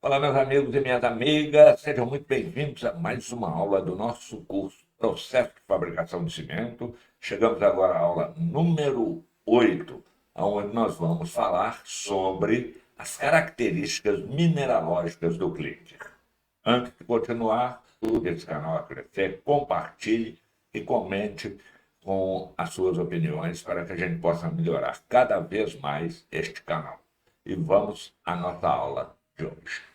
Olá, meus amigos e minhas amigas, sejam muito bem-vindos a mais uma aula do nosso curso Processo de Fabricação de Cimento. Chegamos agora à aula número 8, onde nós vamos falar sobre as características mineralógicas do clinker. Antes de continuar, ajude esse canal a crescer, compartilhe e comente com as suas opiniões para que a gente possa melhorar cada vez mais este canal. E vamos à nossa aula de hoje.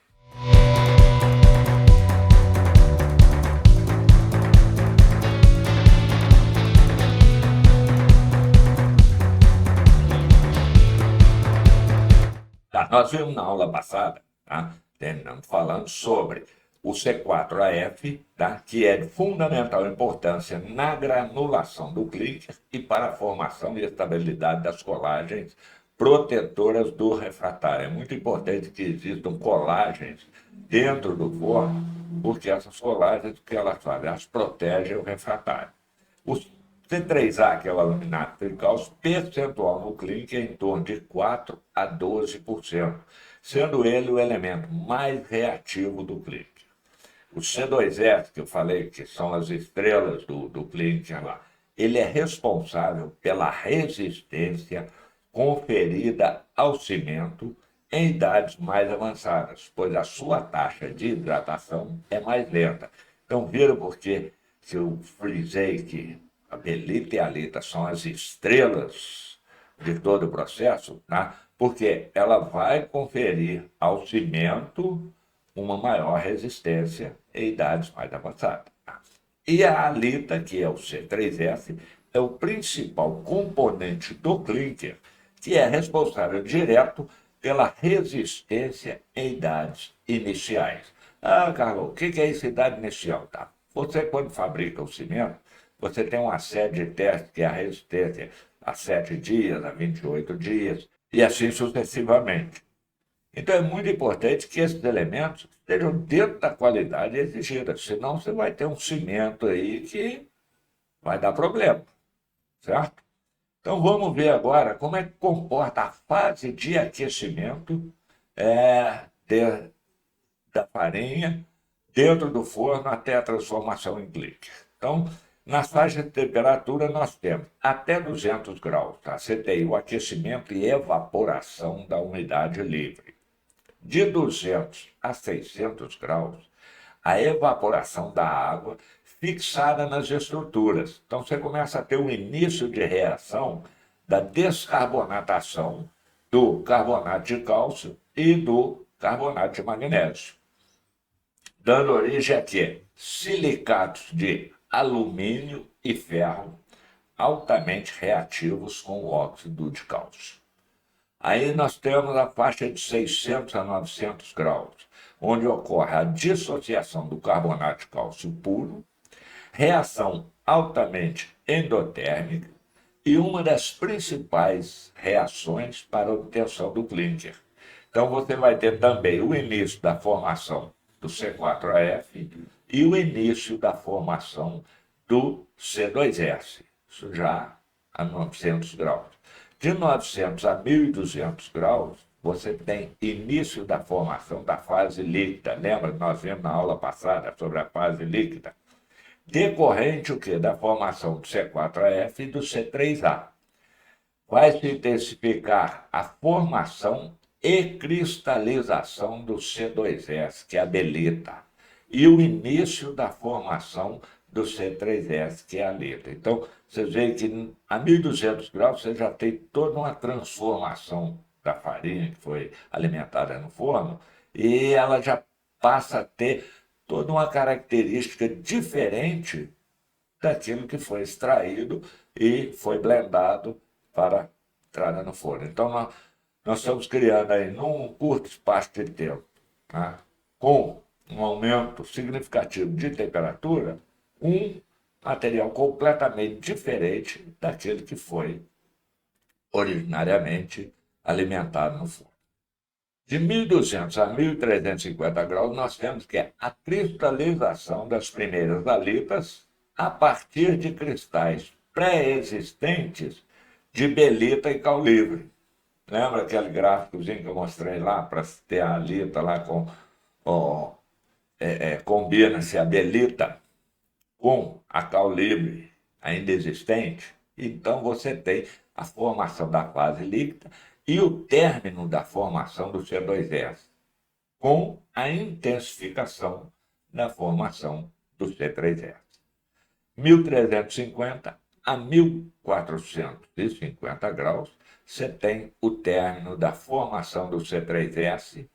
Tá, nós vimos na aula passada, tá? Terminamos falando sobre o C4AF, tá? Que é de fundamental importância na granulação do clinker e para a formação e estabilidade das colagens protetoras do refratário. É muito importante que existam colagens dentro do forno, porque essas colagens, o que elas fazem? Elas protegem o refratário. O C3A, que é o aluminato tricálcio, percentual no clinker é em torno de 4 a 12%, sendo ele o elemento mais reativo do clinker. O C2S, que eu falei que são as estrelas do clinker lá, ele é responsável pela resistência conferida ao cimento em idades mais avançadas, pois a sua taxa de hidratação é mais lenta. Então, viram porque que eu frisei que a belita e a alita são as estrelas de todo o processo, tá? Porque ela vai conferir ao cimento uma maior resistência em idades mais avançadas. E a alita, que é o C3S, é o principal componente do clinker, que é responsável direto pela resistência em idades iniciais. Ah, Carlos, o que é essa idade inicial? Tá? Você, quando fabrica o cimento, você tem uma série de testes, que é a resistência a 7 dias, a 28 dias, e assim sucessivamente. Então é muito importante que esses elementos estejam dentro da qualidade exigida, senão você vai ter um cimento aí que vai dar problema, certo? Então vamos ver agora como é que comporta a fase de aquecimento de- da farinha dentro do forno até a transformação em clique. Então, nas faixas de temperatura, nós temos até 200 graus, tá? Você tem o aquecimento e evaporação da umidade livre. De 200 a 600 graus, a evaporação da água fixada nas estruturas. Então, você começa a ter um início de reação da descarbonatação do carbonato de cálcio e do carbonato de magnésio, dando origem a quê? Silicatos de alumínio e ferro altamente reativos com o óxido de cálcio. Aí nós temos a faixa de 600 a 900 graus, onde ocorre a dissociação do carbonato de cálcio puro, reação altamente endotérmica e uma das principais reações para a obtenção do clinker. Então você vai ter também o início da formação do C4AF e o início da formação do C2S, isso já a 900 graus. De 900 a 1200 graus, você tem início da formação da fase líquida. Lembra que nós vimos na aula passada sobre a fase líquida? Decorrente o quê? Da formação do C4AF e do C3A. Vai se intensificar a formação e cristalização do C2S, que é a belita, e o início da formação do C3S, que é a alita. Então, vocês veem que a 1200 graus você já tem toda uma transformação da farinha que foi alimentada no forno, e ela já passa a ter toda uma característica diferente daquilo que foi extraído e foi blendado para entrada no forno. Então, nós estamos criando aí, num curto espaço de tempo, né, com um aumento significativo de temperatura, um material completamente diferente daquele que foi originariamente alimentado no forno. De 1200 a 1350 graus, nós temos que a cristalização das primeiras alitas a partir de cristais pré-existentes de belita e caulivre. Lembra aquele gráficozinho que eu mostrei lá para ter a alita lá com ó, combina-se a belita com a caulibre ainda existente, então você tem a formação da fase líquida e o término da formação do C2S, com a intensificação da formação do C3S. 1350 a 1450 graus, você tem o término da formação do C3S,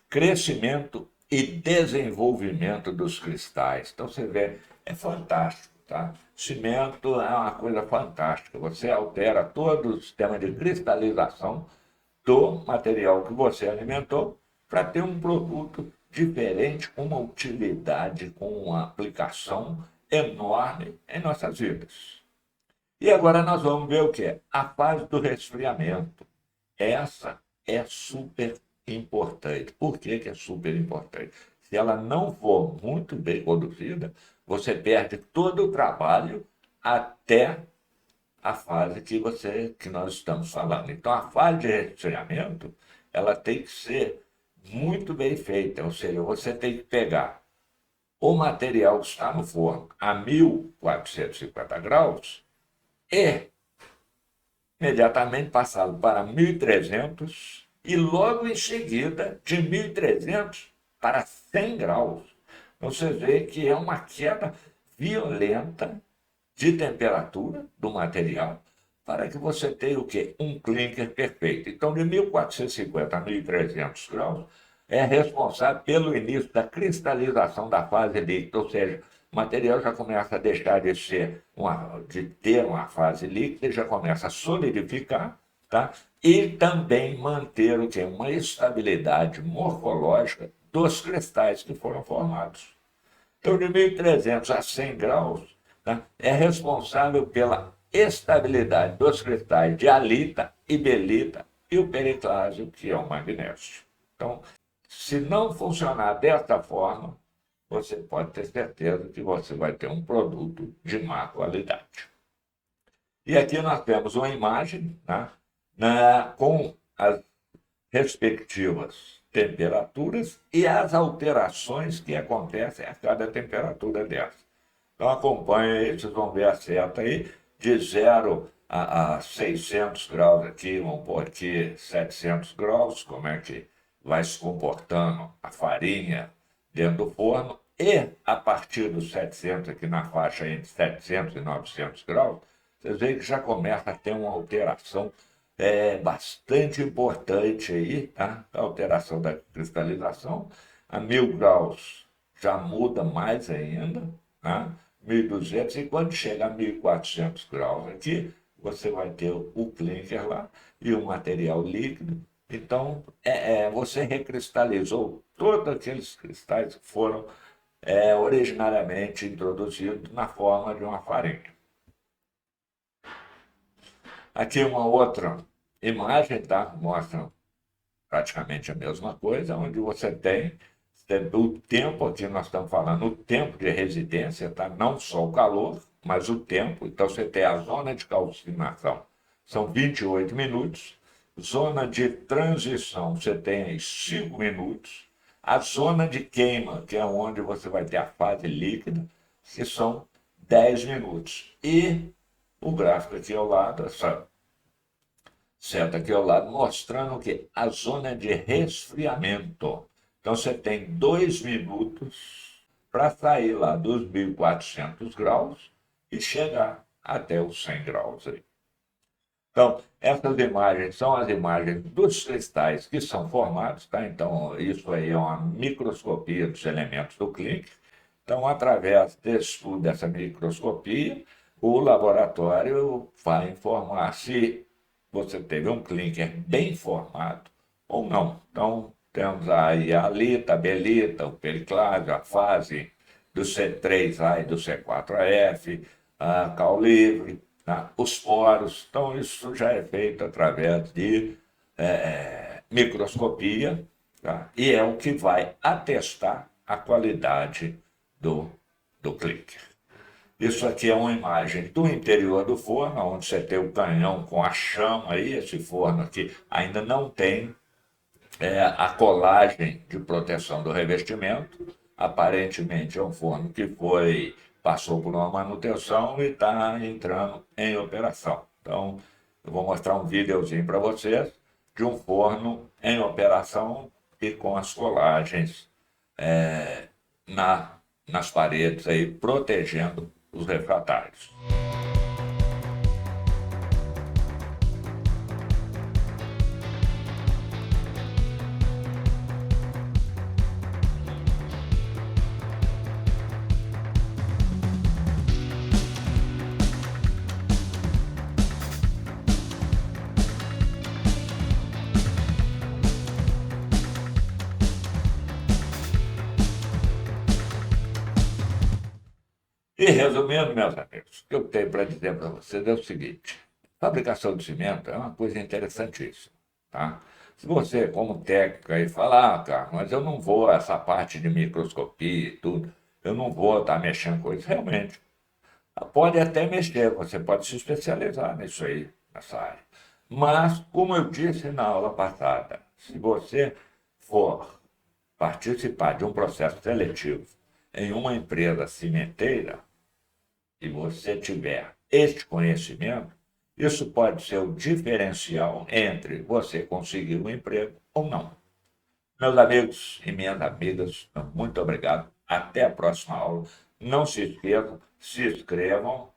crescimento e desenvolvimento dos cristais. Então você vê, é fantástico, tá? Cimento é uma coisa fantástica. Você altera todo o sistema de cristalização do material que você alimentou para ter um produto diferente, com uma utilidade, com uma aplicação enorme em nossas vidas. E agora nós vamos ver o que é a fase do resfriamento. Essa é super importante. Por que que é super importante? Se ela não for muito bem conduzida, você perde todo o trabalho até a fase que nós estamos falando. Então, a fase de resfriamento, ela tem que ser muito bem feita, ou seja, você tem que pegar o material que está no forno a 1450 graus e imediatamente passá-lo para 1300 e logo em seguida de 1300 para 100 graus. Você vê que é uma queda violenta de temperatura do material para que você tenha o quê? Um clinker perfeito. Então, de 1450 a 1300 graus, é responsável pelo início da cristalização da fase líquida, ou seja, o material já começa a deixar de ter uma fase líquida, já começa a solidificar, tá? E também manter o quê? Uma estabilidade morfológica dos cristais que foram formados. Então, de 1300 a 100 graus, tá? É responsável pela estabilidade dos cristais de alita e belita e o periclásio, que é o magnésio. Então, se não funcionar desta forma, você pode ter certeza que você vai ter um produto de má qualidade. E aqui nós temos uma imagem, né, com as respectivas temperaturas e as alterações que acontecem a cada temperatura dessa. Então acompanha aí, vocês vão ver a seta aí, de 0 a 600 graus aqui, vamos pôr aqui 700 graus, como é que vai se comportando a farinha dentro do forno, e a partir dos 700, aqui na faixa entre 700 e 900 graus, vocês veem que já começa a ter uma alteração bastante importante aí, tá? A alteração da cristalização. A 1000 graus já muda mais ainda, tá? 1200, e quando chega a 1400 graus aqui, você vai ter o clinker lá e o material líquido. Então, você recristalizou todos aqueles cristais que foram originariamente introduzidos na forma de uma farinha. Aqui uma outra imagem, tá? Mostra praticamente a mesma coisa, onde você tem o tempo, aqui nós estamos falando o tempo de residência, tá? Não só o calor, mas o tempo. Então você tem a zona de calcinação, são 28 minutos. Zona de transição, você tem aí 5 minutos. A zona de queima, que é onde você vai ter a fase líquida, que são 10 minutos. E o gráfico aqui ao lado, essa seta aqui ao lado, mostrando que a zona de resfriamento. Então você tem 2 minutos para sair lá dos 1400 graus e chegar até os 100 graus aí. Então, essas imagens são as imagens dos cristais que são formados, tá? Então, isso aí é uma microscopia dos elementos do clinker. Então, através desse estudo, dessa microscopia, o laboratório vai informar se você teve um clinker bem formado ou não. Então, temos aí a alita, a belita, o periclásio, a fase do C3A e do C4AF, a cal livre, tá? Os poros. Então, isso já é feito através de microscopia, tá? E é o que vai atestar a qualidade do clicker. Isso aqui é uma imagem do interior do forno, onde você tem o canhão com a chama aí. Esse forno aqui ainda não tem a colagem de proteção do revestimento. Aparentemente é um forno que passou por uma manutenção e está entrando em operação. Então, eu vou mostrar um videozinho para vocês de um forno em operação e com as colagens nas paredes aí, protegendo os refratários. E resumindo, meus amigos, o que eu tenho para dizer para vocês é o seguinte: fabricação de cimento é uma coisa interessantíssima, tá? Se você, como técnico, aí fala, cara, mas eu não vou essa parte de microscopia e tudo, eu não vou estar mexendo com isso, realmente. Pode até mexer, você pode se especializar nisso aí, nessa área. Mas, como eu disse na aula passada, se você for participar de um processo seletivo em uma empresa cimenteira, e você tiver este conhecimento, isso pode ser o diferencial entre você conseguir um emprego ou não. Meus amigos e minhas amigas, muito obrigado. Até a próxima aula. Não se esqueçam, se inscrevam,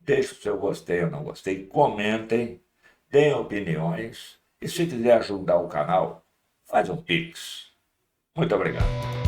deixem o seu gostei ou não gostei, comentem, deem opiniões e se quiser ajudar o canal, faz um Pix. Muito obrigado.